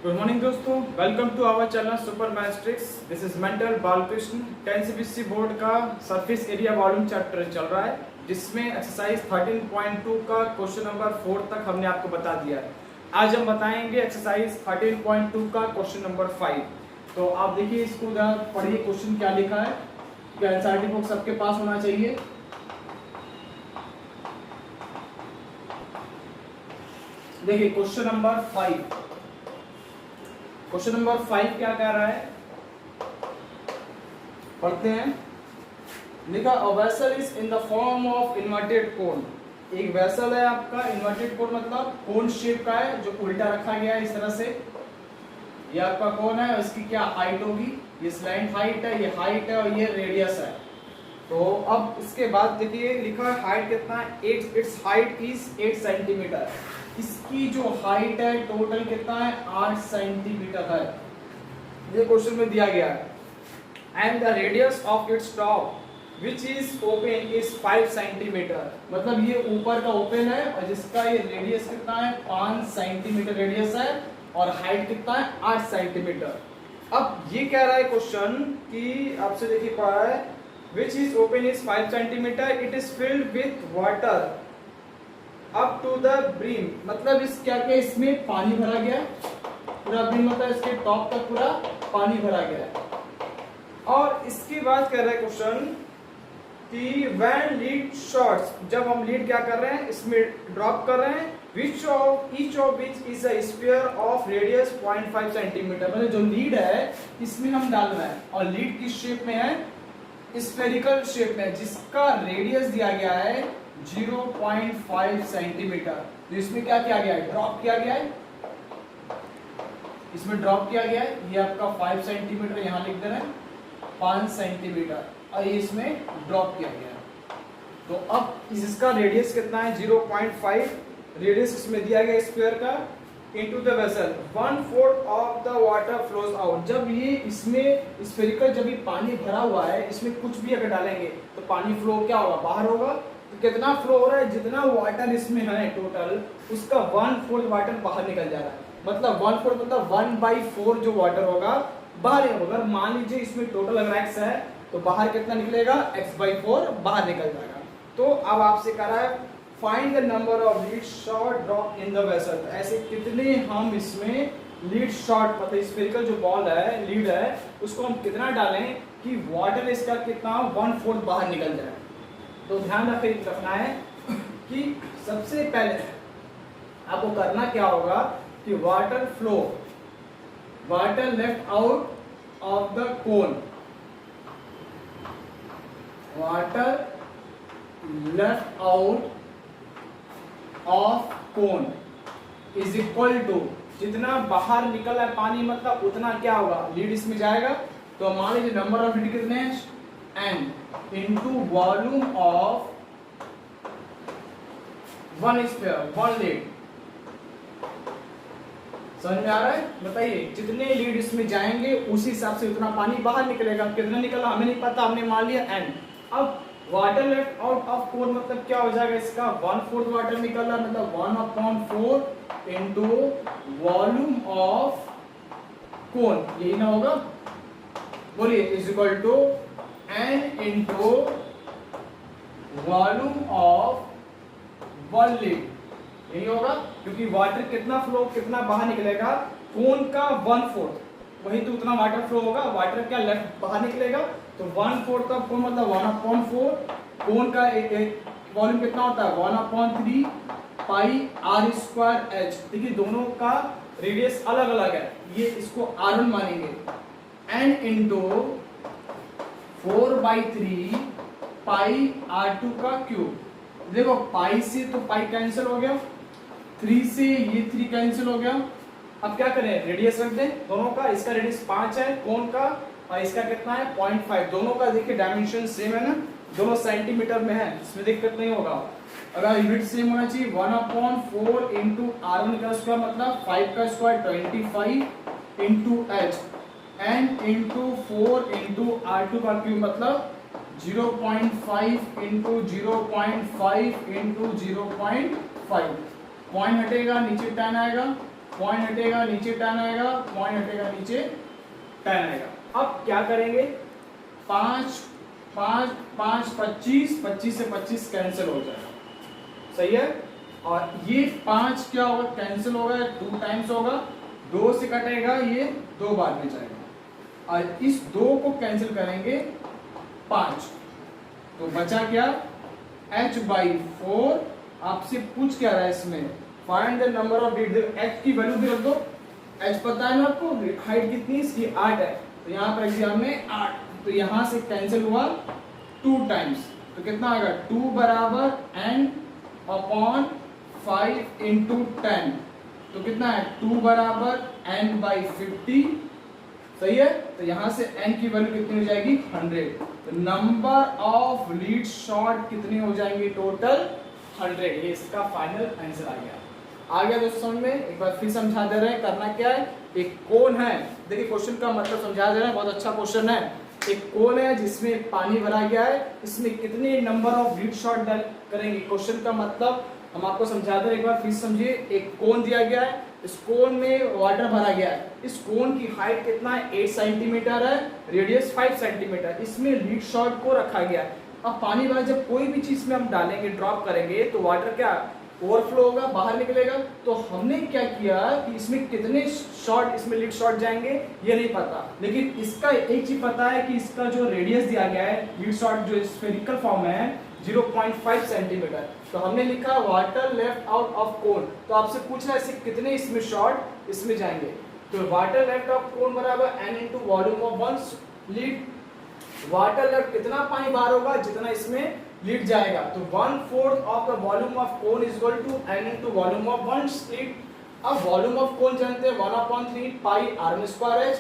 Good morning दोस्तों, welcome to our channel super maths. This is mental Balakrishna. 10 CBSE board का surface area volume chapter चल रहा है, जिसमें एक्सरसाइज 13.2 का क्वेश्चन नंबर 4 तक हमने आपको बता दिया है। आज हम बताएंगे एक्सरसाइज 13.2 का क्वेश्चन नंबर 5। तो आप देखिए, इसको पढ़िए, क्वेश्चन क्या लिखा है। एनसीईआरटी बुक सबके पास होना चाहिए। देखिए क्वेश्चन नंबर 5। क्वेश्चन नंबर 5 क्या कह रहा है, पढ़ते हैं। लिखा a vessel is in the form of inverted कोन। एक वेसल है आपका, इन्वर्टेड कोन मतलब कोन शेप का है, जो उल्टा रखा गया है इस तरह से। ये आपका कोन है, इसकी क्या हाइट होगी, ये स्लैंट हाइट है, ये हाइट है और ये रेडियस है। तो अब इसके बाद देखिए लिखा है हाइट कितना है, इट्स हाइट इज 8 सेंटीमीटर। इसकी जो हाइट है टोटल कितना है, 8 सेंटीमीटर है। ये क्वेश्चन में दिया गया है। And the radius of its top which is open is 5 centimetre. मतलब ये ऊपर का ओपन है और जिसका ये रेडियस कितना है, 5 सेंटीमीटर रेडियस है और हाइट कितना है, 8 सेंटीमीटर। अब ये कह रहा है क्वेश्चन कि आपसे देखिए पढ़ा है, which is open is 5 centimetre, it is filled with water up to the brim. मतलब इस क्या क्या इसमें पानी भरा गया है, पूरा ब्रीम मतलब इसके टॉप तक पूरा पानी भरा गया है। और इसकी बात कर रहा है क्वेश्चन कि व्हेन लीड शॉट्स, जब हम लीड क्या कर रहे हैं, इसमें ड्रॉप कर रहे हैं, which of each of which is a sphere of radius 0.5 centimetre. मतलब जो लीड है इसमें हम डाल रहे हैं और लीड किस शेप में है, स्फेरिकल शेप में, जिसका रेडियस दिया गया है 0.5 सेंटीमीटर। तो इसमें क्या किया गया है, ड्रॉप किया गया है, इसमें ड्रॉप किया गया है। ये आपका 5 सेंटीमीटर यहां लिख दे रहे हैं, 5 सेंटीमीटर, और ये इसमें ड्रॉप किया गया है। तो अब इसका रेडियस कितना है, 0.5 रेडियस इसमें दिया गया स्क्वायर का, into the vessel 1/4 of the water flows out. जब ये इसमें स्फेरिकल, जब ये पानी भरा हुआ है, इसमें कुछ भी अगर डालेंगे तो पानी फ्लो क्या होगा, बाहर होगा। तो कितना फ्लो हो रहा है, जितना वाटर इसमें है टोटल, उसका 1/4 वाटर बाहर निकल जा रहा है। मतलब 1/4 मतलब 1/4 जो वाटर होगा बाहर होगा। अगर मान लीजिए इसमें टोटल अगर x है तो बाहर कितना निकलेगा, x/4 बाहर निकल जाएगा। तो अब आपसे कह रहा है find the number of lead shot drop in the vessel. ऐसे कितने हम इसमें लीड शॉट, मतलब स्फेरिकल जो बॉल है, लीड है, उसको हम कितना डालें कि वाटर इसका कितना 1/4 बाहर निकल जाए। तो ध्यान रखना है कि सबसे पहले आपको करना क्या होगा कि water flow, water left out of the cone, water left out of cone is equal to, जितना बाहर निकला है पानी मतलब उतना क्या होगा, लीड इसमें जाएगा। तो मान लीजिए नंबर ऑफ लीड कितने हैं, n into volume of 1 sphere, 1 lead. समझ में आ रहा है, बताइए जितने लीड इसमें जाएंगे उसी हिसाब से उतना पानी बाहर निकलेगा। कितना निकला हमें नहीं पता, हमने मान लिया n। अब वाटर लेफ्ट आउट ऑफ कोन मतलब क्या हो जाएगा, इसका 1/4 वाटर निकल रहा है, मतलब 1/4 इंटू वॉल्यूम ऑफ कोन, यही ना होगा, बोलिए, is equal to n into volume of 1 lead, यही होगा। क्योंकि वाटर कितना फ्लो, कितना बाहर निकलेगा, कोन का 1/4, वही तो उतना वाटर फ्लो होगा। वाटर क्या लेफ्ट बाहर निकलेगा, तो 1/4 का कोन मतलब 1/4, कोन का एक वॉल्यूम कितना होता है, 1/3 पाई r स्क्वायर h। देखिए दोनों का रेडियस अलग अलग है, ये इसको r1 मानेंगे, n इंटू 4/3 पाई r2 का क्यूब। देखो पाई से तो पाई कैंसिल हो गया, 3 से ये 3 कैंसिल हो गया। अब क्या करें, रेडियस रख दें दोनों का। इसका रेडियस 5 है कोन का और इसका कितना है 0.5। दोनों का देखिए डायमेंशन सेम है ना, दोनों सेंटीमीटर में है, इसमें दिक्कत नहीं होगा। अगर यूनिट सेम होना चाहिए, 1/4 इंटू r1 का स्क्वायर मतलब 5 का square 25 into h, n into 4 into r2 का क्यूब मतलब 0.5 इंटू 0.5 इंटू 0.5। पॉइंट हटेगा, नीचे 10 आएगा, पॉइंट हटेगा नीचे 10 आएगा, पॉइंट हटेगा नीचे 10 आएगा। अब क्या करेंगे, 5 5 5 25, 25 से 25 कैंसिल हो जाएगा, सही है। और ये 5 क्या होगा, कैंसिल होगा, 2 टाइम्स होगा, 2 से कटेगा, ये 2 बार में जाएगा। और इस 2 को कैंसिल करेंगे 5, तो बचा क्या, h/4। आपसे पूछ क्या रहा है इसमें, find the number of lead. h की वैल्यू भी रख दो, h पता है ना आपको, हाइट कितनी इसकी 8 है, तो यहाँ पर एग्जाम में 8, तो यहाँ से कैंसिल हुआ 2 टाइम्स, तो कितना आएगा, 2 बराबर n/5 × 10, तो कितना है, 2 बराबर n/50, सही है। तो यहाँ से n की वैल्यू कितनी हो जाएगी, 100। तो नंबर ऑफ लीड शॉट कितने हो जाएंगे, टोटल 100। ये इसका फाइनल आंसर आ गया दोस्तों समझ में। एक बार फिर समझा दे रहे हैं, करना क्या है, एक कोन है, देखिए क्वेश्चन का मतलब समझा दे रहे हैं, बहुत अच्छा क्वेश्चन है। एक कोन है जिसमें पानी भरा गया है, इसमें कितने नंबर ऑफ लीड शॉट करेंगे, क्वेश्चन का मतलब हम आपको समझा दे रहे हैं, एक बार फिर समझिए। एक कोन दिया गया है, इस कोन में वाटर भरा गया है, इस कोन की हाइट कितना है, 8 सेंटीमीटर है, रेडियस 5 सेंटीमीटर, इसमें लीड शॉट को रखा गया है। अब पानी भरा, जब कोई भी चीज में हम डालेंगे, ड्रॉप करेंगे, तो वाटर क्या ओवरफ्लो होगा, बाहर निकलेगा। तो हमने क्या किया कि इसमें कितने शॉट, इसमें लीड शॉट जाएंगे ये नहीं पता, लेकिन इसका एक चीज पता है कि इसका जो रेडियस दिया गया है, लीड शॉट जो स्फेरिकल फॉर्म में है 0.5 सेंटीमीटर, तो हमने लिखा वाटर लेफ्ट आउट ऑफ कोन। तो आपसे पूछना है कितने इसमें शॉट इसमें जाएंगे, तो वाटर लेफ्ट ऑफ कोन बराबर n × volume of 1 lead. Water left कितना पानी बाहर होगा, जितना इसमें लीड जाएगा, तो 1/4 of the volume of cone is equal to n × volume of 1 lead. अब वॉल्यूम ऑफ कोन जानते हैं 1/3 पाई r²h,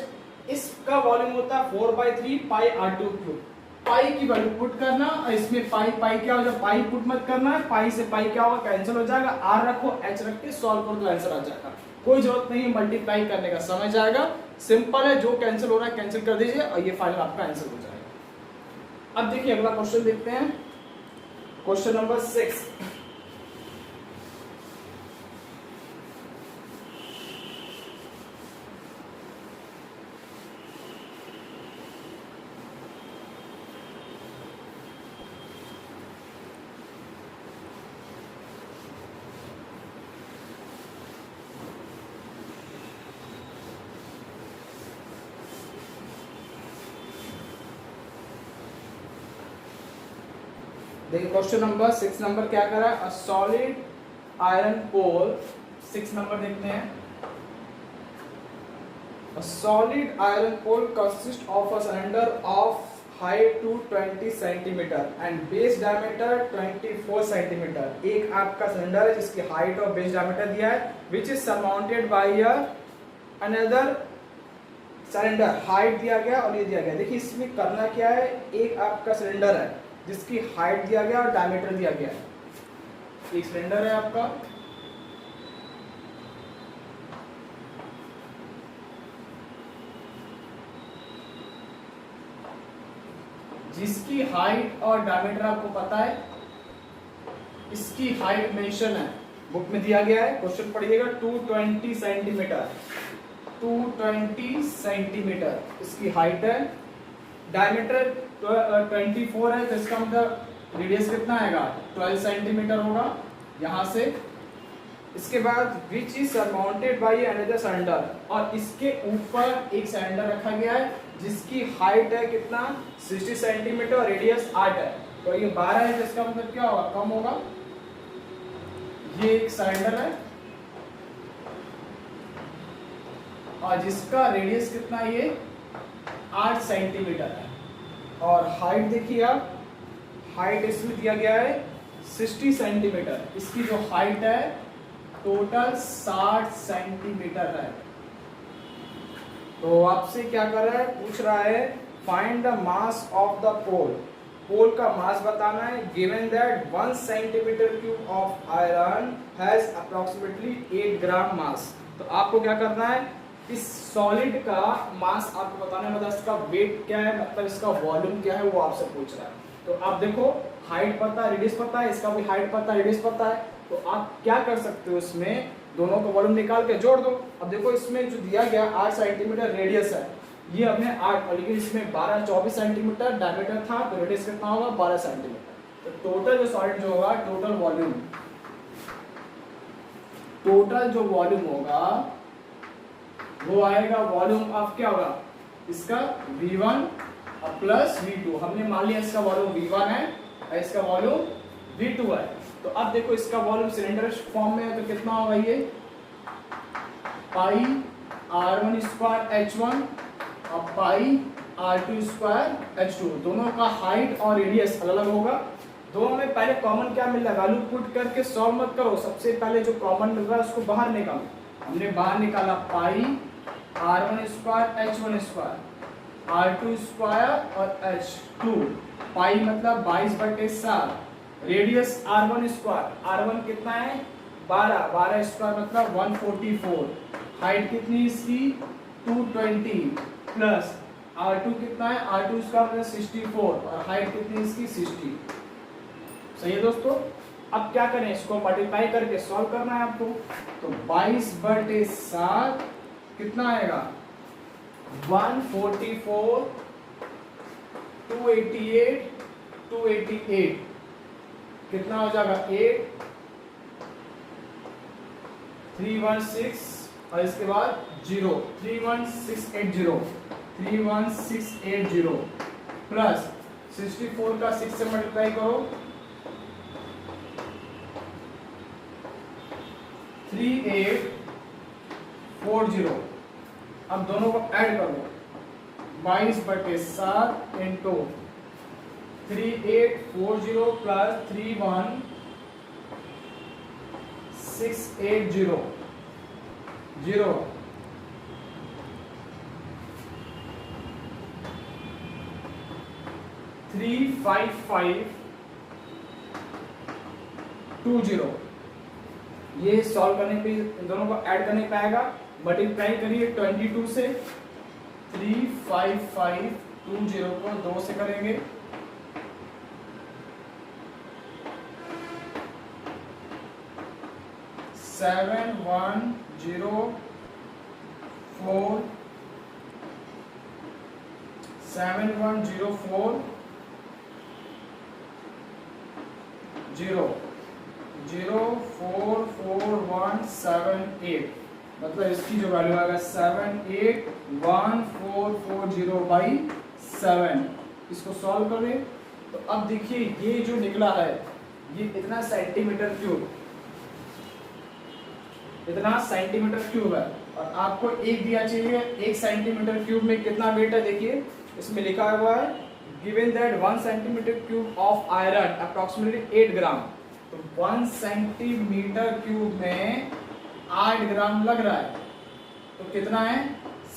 इसका वॉल्यूम होता है 4/3 पाई r⁵। पाई की वैल्यू पुट करना, और इसमें पाई क्या हो जाएगा, पाई पुट मत करना है, पाई से पाई क्या होगा, कैंसिल हो जाएगा, r रखो, h रख के सॉल्व करो तो आंसर आ जाएगा। कोई जरूरत नहीं है मल्टीप्लाई करने का, समझ आएगा, सिंपल है, जो कैंसिल हो रहा है कैंसिल कर दीजिए और ये फाइनल आपका आंसर हो जाएगा। अब देखिए अगला क्वेश्चन देखते हैं, क्वेश्चन नंबर 6। देखिए क्वेश्चन नंबर 6 नंबर क्या कर रहा है, a solid iron pole. 6 number देखते हैं, a solid iron pole consist of a cylinder of height two 20 centimetre and base diameter 24 centimetre. एक आपका सिलेंडर है जिसकी हाइट और बेस डायमीटर दिया है, which is surmounted by another cylinder, height दिया गया और ये दिया गया। देखिए इसमें करना क्या है, एक आपका सिलेंडर है जिसकी हाइट दिया गया और डायमीटर दिया गया है। एक सिलेंडर है आपका, जिसकी हाइट और डायमीटर आपको पता है, इसकी हाइट मेंशन है, बुक में दिया गया है, क्वेश्चन पढ़िएगा, 220 सेंटीमीटर, 220 सेंटीमीटर इसकी हाइट है, डायमीटर 24 है, तो इसका मतलब रेडियस कितना आएगा, 12 सेंटीमीटर होगा यहाँ से। इसके बाद which is surmounted by another cylinder, और इसके ऊपर एक सिलेंडर रखा गया है जिसकी हाइट है कितना, 60 सेंटीमीटर और रेडियस 8 है, तो ये 12 है, जिसका मतलब क्या होगा, कम होगा। ये एक सिलेंडर है और जिसका रेडियस कितना है, ये 8 सेंटीमीटर है, और हाइट देखिए आप, हाइट इसमें दिया गया है 60 सेंटीमीटर, इसकी जो हाइट है टोटल 60 सेंटीमीटर है। तो आपसे क्या कर रहा है, पूछ रहा है find the mass of the pole, pole का मास बताना है, given that 1 centimetre cube of iron has approximately 8 gram mass. तो आपको क्या करना है, इस सॉलिड का मास आपको बताना है, मतलब इसका वेट क्या है, मतलब इसका वॉल्यूम क्या है, वो आपसे पूछ रहा है। तो आप देखो हाइट पता है, रेडियस पता है, इसका भी हाइट पता है, रेडियस पता है, तो आप क्या कर सकते हो, इसमें दोनों का वॉल्यूम निकाल के जोड़ दो। अब देखो इसमें जो दिया गया 8 सेंटीमीटर रेडियस है, ये हमने 8, और लेकिन इसमें 12-24 सेंटीमीटर डायमीटर था, तो रेडियस कितना होगा 12 सेंटीमीटर। तो टोटल जो सॉलिड जो होगा, टोटल जो वॉल्यूम होगा वो आएगा, वॉल्यूम ऑफ क्या होगा इसका V1 प्लस V2। हमने मान लिया इसका वॉल्यूम V1 है और इसका वॉल्यूम V2 है। तो अब देखो इसका वॉल्यूम सिलेंडर फॉर्म में है, तो कितना होगा ये पाई R1 स्क्वायर H1 और पाई R2 स्क्वायर H2। दोनों का हाइट और रेडियस अलग अलग होगा। दोनों में पहले कॉमन क्या मिल रहा है, वैल्यू पुट करके सॉल्व मत करो, सबसे पहले जो कॉमन मिल रहा है उसको बाहर निकालो। हमने बाहर निकाला पाई R1 square H1 square R2 square और H2। पाई मतलब 22/7, रेडियस R1 स्क्वायर, R1 कितना है 12 स्क्वायर मतलब 144, हाइट कितनी इसकी 220 प्लस R2 कितना है R2 स्क्वायर मतलब 64 और हाइट कितनी इसकी 60। सही है दोस्तों। अब क्या करें, इसको मल्टीप्लाई करके सॉल्व करना है आपको। तो 22/7 कितना आएगा 144, 288 कितना हो जाएगा 8, 316 और इसके बाद 0, 31680 प्लस 64 का 6 से मल्टीप्लाई करो 3840। अब दोनों को ऐड करो 22/7 इंटू 3840 प्लस 31680 35520। ये सॉल्व करने पे इन दोनों को ऐड करने पे आएगा, मल्टीप्लाई करिए 22 से, 35520 को 2 से करेंगे 7104 0444178, मतलब इसकी जो वैल्यू आएगा 781,440/7। इसको सॉल्व करें तो अब देखिए ये जो निकला है ये इतना सेंटीमीटर क्यूब है, और आपको एक दिया चाहिए 1 सेंटीमीटर क्यूब में कितना वेट है। देखिए इसमें लिखा हुआ है given that 1 centimetre cube of iron approximately 8 ग्राम। तो 1 सेंटीमीटर क्यूब में 8 ग्राम लग रहा है, तो कितना है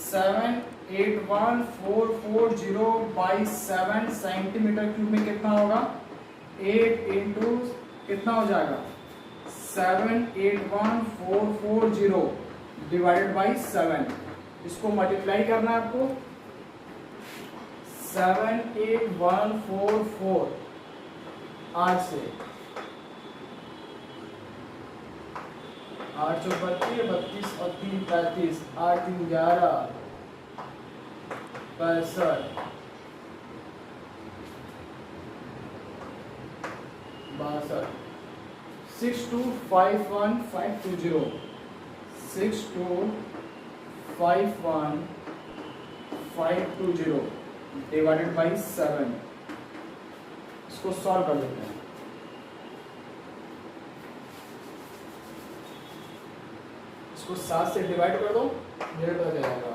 781,440/7 सेंटीमीटर क्यूब में कितना होगा 8 इंटू कितना हो जाएगा 781,440 डिवाइडेड बाई 7। इसको मल्टीप्लाई करना है आपको 78144 8 से 8 चौक 32 और 3 35, 8 3 11 65 62 6251520 6251520 डिवाइडेड बाई 7। इसको सॉल्व कर लेते हैं। इसको 7 से डिवाइड कर दो, मिनट हो जाएगा।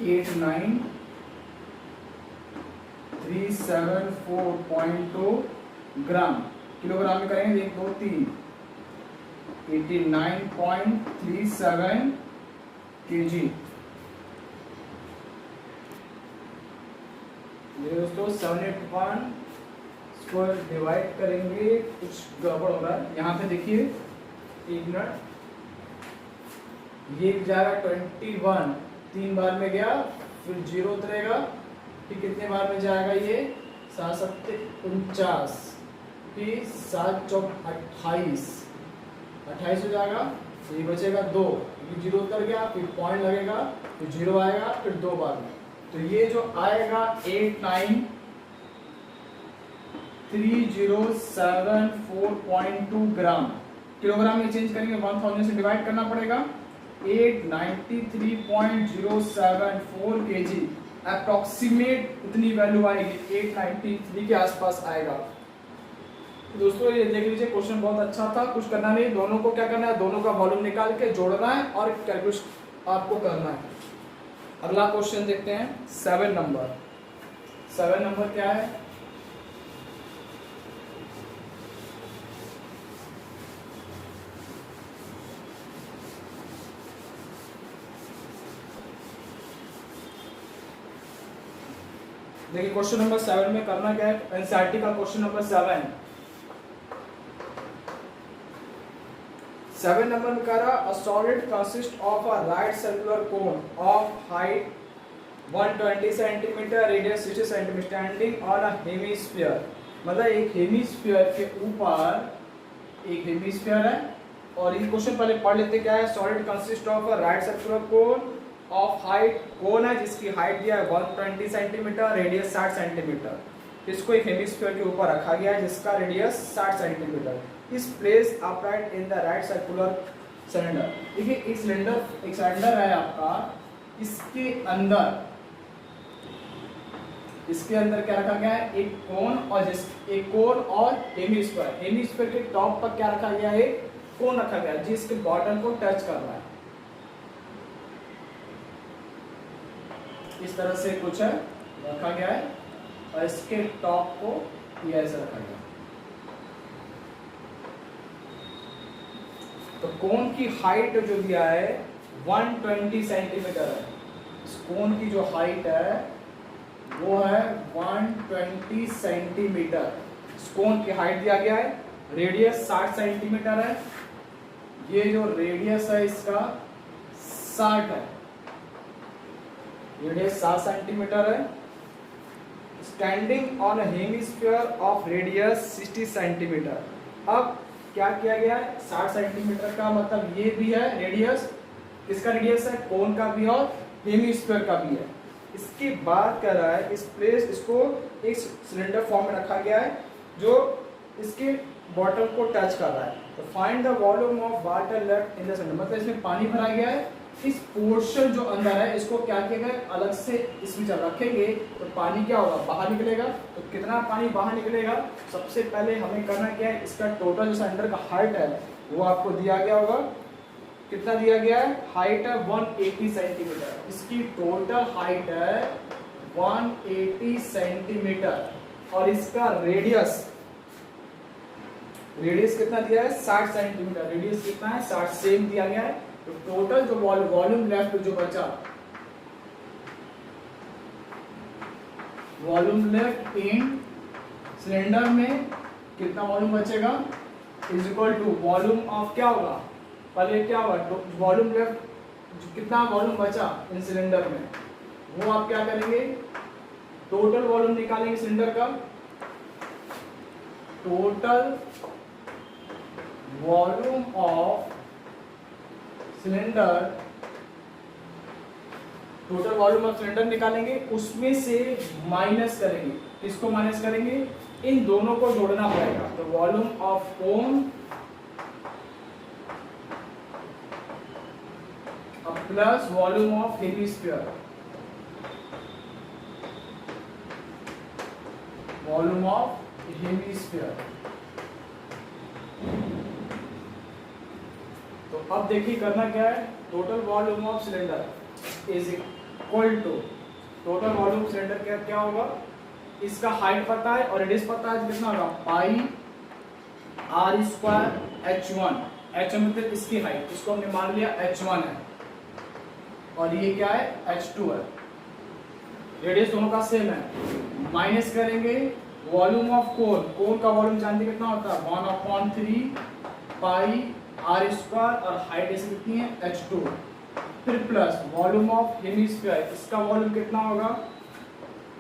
एट 9374.2 ग्राम किलोग्राम में करेंगे 1 2 3 89.37 kg। ये दोस्तों 781 इसको डिवाइड करेंगे, कुछ गड़बड़ हो रहा है यहाँ पे, देखिए 1 मिनट। ये जाएगा 21, 3 बार में गया, फिर 0 उतरेगा, फिर कितने बार में जाएगा ये 7 7 49, फिर 7 चौक 28 हो जाएगा, ये बचेगा 2, फिर 0 उतर गया, फिर पॉइंट लगेगा, फिर 0 आएगा, फिर 2 बार में। तो ये जो आएगा 893074.2 ग्राम। किलोग्राम में चेंज करेंगे, 1000 से डिवाइड करना पड़ेगा। 893.074 kg अप्रोक्सीमेट उतनी वैल्यू आएगी, 893 के आसपास आएगा। तो दोस्तों ये देख लीजिए, क्वेश्चन बहुत अच्छा था, कुछ करना नहीं, दोनों को क्या करना है, दोनों का वॉल्यूम निकाल के जोड़ना है और कैलकुलेट आपको करना है। अगला क्वेश्चन देखते हैं 7 नंबर। 7 नंबर क्या है, देखिए क्वेश्चन नंबर 7 में करना क्या है, एनसीईआरटी का क्वेश्चन नंबर 7 नंबर में कह रहा, a solid consist of a right circular cone of height 120 centimetre, radius 60 centimetre, standing on a hemisphere. मतलब एक हेमिस्फीयर के ऊपर एक हेमिस्फीयर है, और ये क्वेश्चन पहले पढ़ लेते क्या है। Solid consist of a right circular cone of height, cone है जिसकी हाइट दिया है 120 सेंटीमीटर, रेडियस 60 सेंटीमीटर। इसको एक हेमिस्फीयर के ऊपर रखा गया है जिसका रेडियस 60 सेंटीमीटर। इस place upright in the right circular cylinder. देखिए एक सिलेंडर है आपका, इसके अंदर क्या रखा गया है, एक कोन और हेमिस्फीयर के टॉप पर क्या रखा गया है, कोन रखा गया है जिसके बॉटम को टच कर रहा है। इस तरह से कुछ है रखा गया है, और इसके टॉप को ये ऐसे रखा गया। तो कोन की हाइट जो दिया है 120 सेंटीमीटर है। इस कोन की जो हाइट है वो है 120 सेंटीमीटर। इस कोन की हाइट दिया गया है, रेडियस 60 सेंटीमीटर है। ये जो रेडियस है इसका 60 है, रेडियस 60 सेंटीमीटर है। Standing on hemisphere of radius 60 centimetre. अब क्या किया गया है, 60 सेंटीमीटर का मतलब ये भी है रेडियस, किसका रेडियस है, कोन का भी और हेमिस्फीयर का भी है। इसके बाद कर रहा है इसको एक सिलेंडर फॉर्म में रखा गया है जो इसके बॉटम को टच कर रहा है। तो find the volume of water left in the cylinder, मतलब इसमें पानी भरा गया है, इस पोर्शन जो अंदर है इसको क्या किया गया, अलग से इसमें जब रखेंगे तो पानी क्या होगा, बाहर निकलेगा। तो कितना पानी बाहर निकलेगा, सबसे पहले हमें करना क्या है, इसका टोटल जो सिलेंडर का हाइट है वो आपको दिया गया होगा। कितना दिया गया है, हाइट है 180 सेंटीमीटर। इसकी टोटल हाइट है 180 सेंटीमीटर, और इसका रेडियस कितना दिया है, 60 सेंटीमीटर। रेडियस कितना है, 60 सेम दिया गया है। तो टोटल जो वॉल्यूम लेफ्ट जो बचा, वॉल्यूम लेफ्ट इन सिलेंडर में कितना वॉल्यूम बचेगा, is equal to volume of क्या होगा, पहले क्या होगा, वॉल्यूम लेफ्ट कितना वॉल्यूम बचा इन सिलेंडर में, वो आप क्या करेंगे, टोटल वॉल्यूम निकालेंगे सिलेंडर का। Total volume of cylinder, total volume of cylinder निकालेंगे, उसमें से माइनस करेंगे। किसको माइनस करेंगे, इन दोनों को जोड़ना पड़ेगा। तो volume of cone plus volume of hemisphere, volume of hemisphere. तो अब देखिए करना क्या है, total volume of cylinder is equal to total volume cylinder क्या होगा, इसका हाइट पता है और रेडियस पता है, कितना होगा, पाई आर स्क्वायर h1, h1 मतलब इसकी हाइट, इसको हमने मान लिया h1 है, और ये क्या है h2 है। रेडियस दोनों का सेम है। माइनस करेंगे वॉल्यूम ऑफ कोन, कोन का वॉल्यूम जानते कितना होता है 1/3 पाई आर स्क्वायर, और हाइट इसकी कितनी है h2। फिर प्लस वॉल्यूम ऑफ हेमिस्फीयर, इसका वॉल्यूम कितना होगा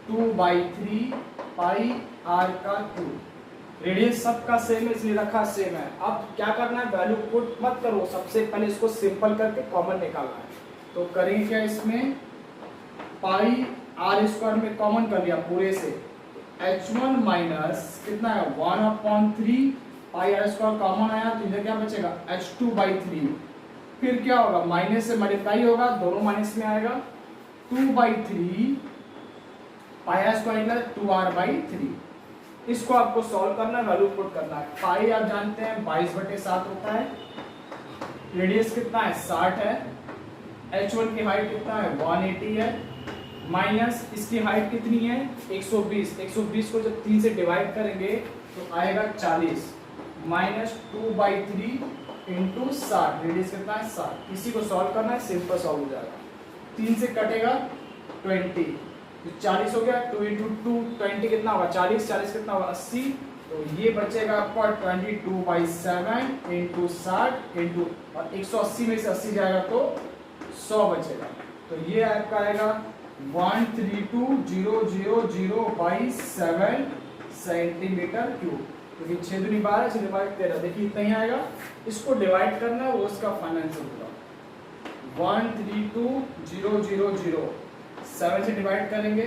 2/3 पाई आर का क्यूब। रेडियस सबका सेम है इसलिए रखा सेम है। अब क्या करना है, वैल्यू पुट मत करो, सबसे पहले इसको सिंपल करके कॉमन निकालना है। तो करें क्या, इसमें पाई आर स्क्वायर में कॉमन कर लिया पूरे से, h1 माइनस कितना है 1/3 पाई आर स्क्वायर कॉमन आया, तो इधर क्या बचेगा h2/3। फिर क्या होगा, माइनस से मल्टीप्लाई होगा, दोनों माइनस में आएगा, 2/3 पाई आर स्क्वायर 2r/3। इसको आपको सॉल्व करना है, वैल्यू पुट करना है। पाई आप जानते हैं 22/7 होता है, रेडियस कितना है 60 है, h1 की हाइट कितना है 180 है, माइनस इसकी हाइट कितनी है 120। 120 को जब 3 से डिवाइड करेंगे तो आएगा 40, माइनस 2/3 इंटू 60, रेडियस कितना है 60। इसी को सॉल्व करना है, सिंपल सॉल्व हो जाएगा। 3 से कटेगा 20, तो 40 हो गया, 2 इंटू 2 20 कितना होगा 40, 40 कितना होगा 80, तो ये बचेगा आपका 22/7 इंटू 60 इंटू, और 180 में से 80 जाएगा तो 100 बचेगा। तो ये आपका आएगा 132,000/7 सेंटीमीटर क्यूब। क्योंकि 6 दूनी 12, 6 12 13, देखिए इतना ही आएगा। इसको डिवाइड करना है, वो उसका फाइनल आंसर होगा 132,000। 7 से डिवाइड करेंगे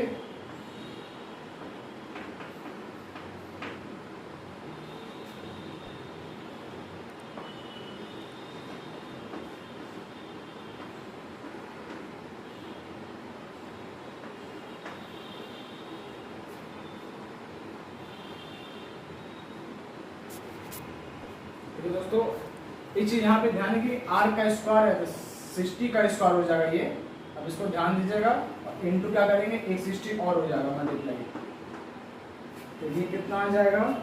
तो दोस्तों एक चीज यहाँ पे ध्यान है कि r का स्क्वायर है तो 60 का स्क्वायर हो जाएगा ये। अब इसको ध्यान दीजिएगा, इनटू क्या करेंगे 160 और हो जाएगा मल्टीप्लाई, तो ये कितना आ जाएगा,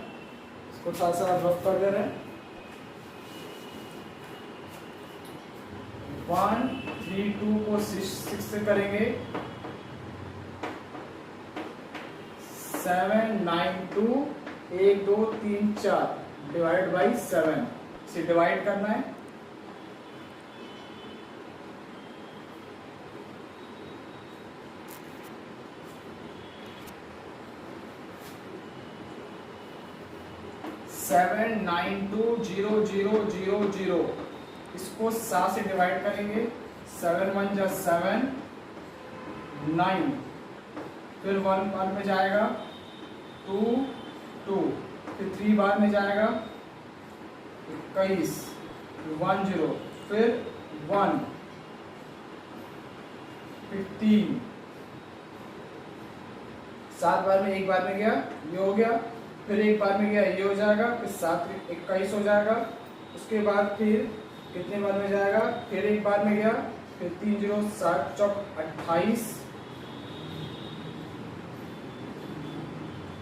इसको साथ साथ रफ कर दे रहे हैं 132 को 6 से करेंगे 792 1 2 3 4 डिवाइड बाई 7 से डिवाइड करना है। सेवन 92000, इसको 7 से डिवाइड करेंगे, 7 1 जा 7 9, फिर 1 बार में जाएगा 2 2, फिर 3 बार में जाएगा 21, 1 0, फिर 1 15, 7 बार में एक बार में गया ये हो गया, फिर एक बार में गया ये हो जाएगा, फिर 7 21 हो जाएगा। उसके बाद फिर कितने बार में जाएगा, फिर एक बार में गया, फिर 3 0 7 चौक 28,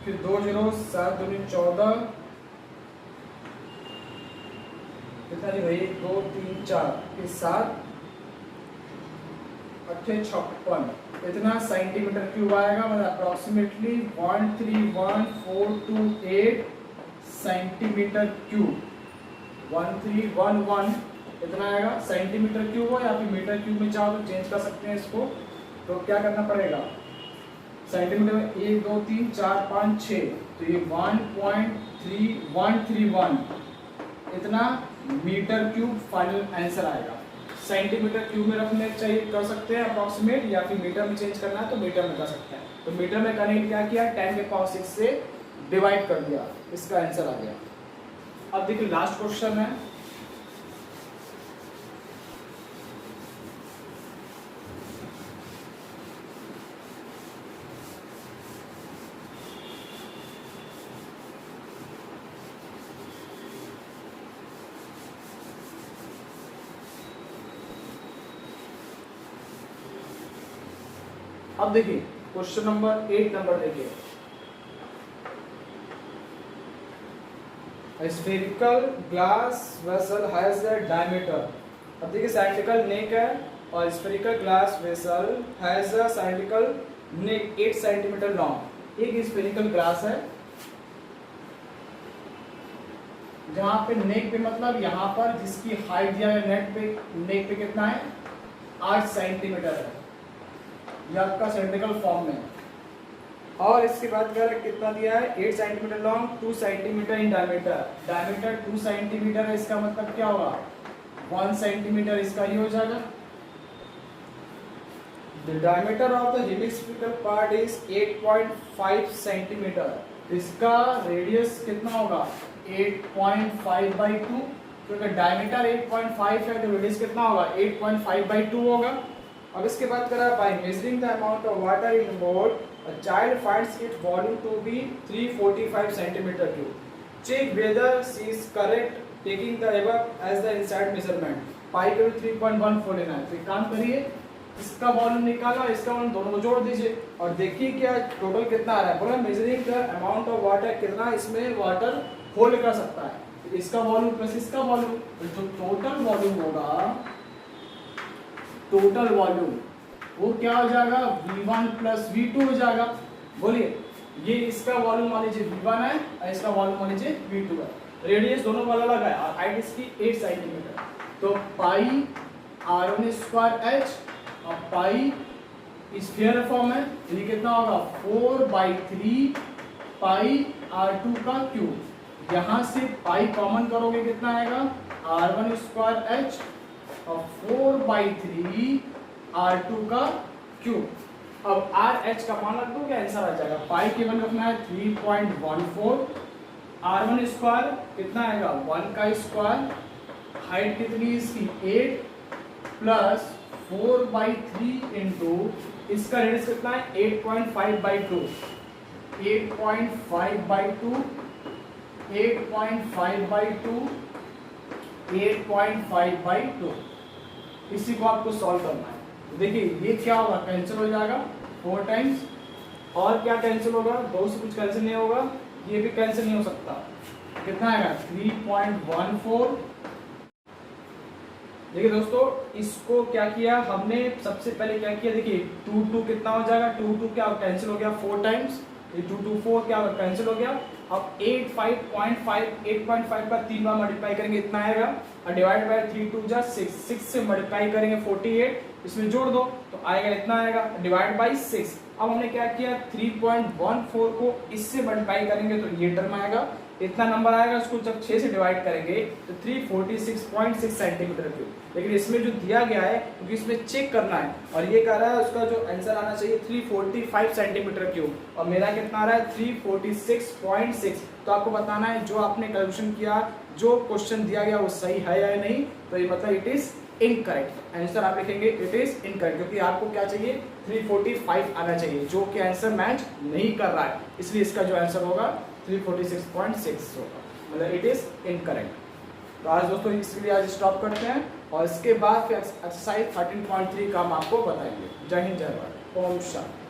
फिर 2 0 7 2 14, कितना जी भाई 2 3 4, फिर 7 8 56, इतना सेंटीमीटर क्यूब आएगा, मतलब अप्रोक्सीमेटली 131428 सेंटीमीटर क्यूब। 1311 इतना आएगा, सेंटीमीटर क्यूब हो या फिर मीटर क्यूब में चाहो तो चेंज कर सकते हैं इसको। तो क्या करना पड़ेगा, सेंटीमीटर में 1 2 3 4 5 6, तो ये 1.3131 इतना मीटर क्यूब फाइनल आंसर आएगा। सेंटीमीटर क्यूब में रखने चाहिए कर सकते हैं अप्रॉक्सीमेट, या फिर मीटर में चेंज करना है तो मीटर में कर सकते हैं। तो मीटर में करने के क्या किया, 10 के पावर 6 से डिवाइड कर दिया, इसका आंसर आ गया। अब देखिए लास्ट क्वेश्चन है, अब देखिए क्वेश्चन नंबर 8 नंबर देखिए, spherical glass vessel has a diameter. अब देखिए साइंटिफिकल नेक है और spherical glass vessel has a scientifical neck 8 centimetre long. एक स्फेरिकल ग्लास है जहाँ पे नेक पे मतलब यहाँ पर जिसकी हाइट दिया है नेक पे कितना है 8 सेंटीमीटर है, ये आपका सिलेंड्रिकल फॉर्म में है। और इसकी बात करें कितना दिया है 8 centimetre long 2 centimetre in diameter. Diameter 2 centimetre है, इसका मतलब क्या होगा 1 सेंटीमीटर इसका ही हो जाएगा। The diameter of the hemispherical part is 8.5 centimetre. इसका रेडियस कितना होगा 8.5/2, क्योंकि डायमीटर 8.5 है तो रेडियस कितना होगा 8.5/2 होगा। अब इसके बाद करा by measuring the amount of water in boat a child finds its volume to be 345 centimeter cube. Check whether she is correct taking the above as the inside measurement. पाई के 3.14 लेना है। तो एक काम करिए इसका वॉल्यूम निकाला, इसका वॉल्यूम दोनों को जोड़ दीजिए और देखिए क्या टोटल कितना आ रहा है। बोला measuring the amount of water, कितना इसमें वाटर होल्ड कर सकता है। इसका वॉल्यूम प्लस इसका वॉल्यूम, तो जो टोटल वॉल्यूम होगा टोटल वॉल्यूम वो क्या हो जाएगा V1 प्लस V2 हो जाएगा। बोलिए ये इसका वॉल्यूम मान लीजिए V1 है और इसका वॉल्यूम मान लीजिए V2 है। रेडियस दोनों वाला लगा है और हाइट इसकी 8 सेंटीमीटर। तो पाई r1² और पाई स्फीयर फॉर्म है, ये कितना होगा 4/3 पाई r2 का क्यूब। यहाँ से पाई कॉमन करोगे कितना आएगा r1² और 4/3 R2 का क्यूब। अब RH का मान रख दो क्या आंसर आ जाएगा। पाई केवल रखना है 3.14, R1² कितना आएगा 1 का स्क्वायर, हाइट कितनी इसकी 8 प्लस 4/3 इंटू इसका रेडियस कितना है 8.5/2, 8.5/2, 8.5/2, 8.5/2। इसी को आपको सॉल्व करना है। देखिए ये क्या होगा कैंसिल हो जाएगा 4 टाइम्स, और क्या कैंसिल होगा 2 से कुछ कैंसिल नहीं होगा, ये भी कैंसिल नहीं हो सकता। कितना आएगा 3.14। देखिए दोस्तों इसको क्या किया हमने, सबसे पहले क्या किया देखिए 2 कितना हो जाएगा 2 क्या कैंसिल हो गया 4 टाइम्स, ये 2 4 क्या कैंसिल हो गया। अब 8.5 का 3 बार मल्टीप्लाई करेंगे इतना आएगा और डिवाइड बाय 3 2 जा 6 से मल्टीप्लाई करेंगे 48, इसमें जोड़ दो तो आएगा इतना आएगा डिवाइड बाय 6। अब हमने क्या किया 3.14 को इससे मल्टीप्लाई करेंगे तो ये टर्म आएगा, इतना नंबर आएगा। उसको जब 6 से डिवाइड करेंगे तो 346.6 सेंटीमीटर क्यूब। लेकिन इसमें जो दिया गया है क्योंकि इसमें चेक करना है और ये कह रहा है उसका जो आंसर आना चाहिए 345 सेंटीमीटर क्यूब और मेरा कितना आ रहा है 346.6। तो आपको बताना है जो आपने कैलकुलेशन किया जो क्वेश्चन दिया गया वो सही है या नहीं, तो ये मतलब इट इज इनकरेक्ट। आंसर आप लिखेंगे इट इज इनकरेक्ट, क्योंकि आपको क्या चाहिए 345 आना चाहिए जो कि आंसर मैच नहीं कर रहा है, इसलिए इसका जो आंसर होगा 346.6 होगा, मतलब इट इज इनकरेक्ट। तो आज दोस्तों इसके लिए आज स्टॉप करते हैं और इसके बाद फिर एक्सरसाइज 13.3 का हम आपको बताएंगे। जय हिंद जय भारत, ओम शांति।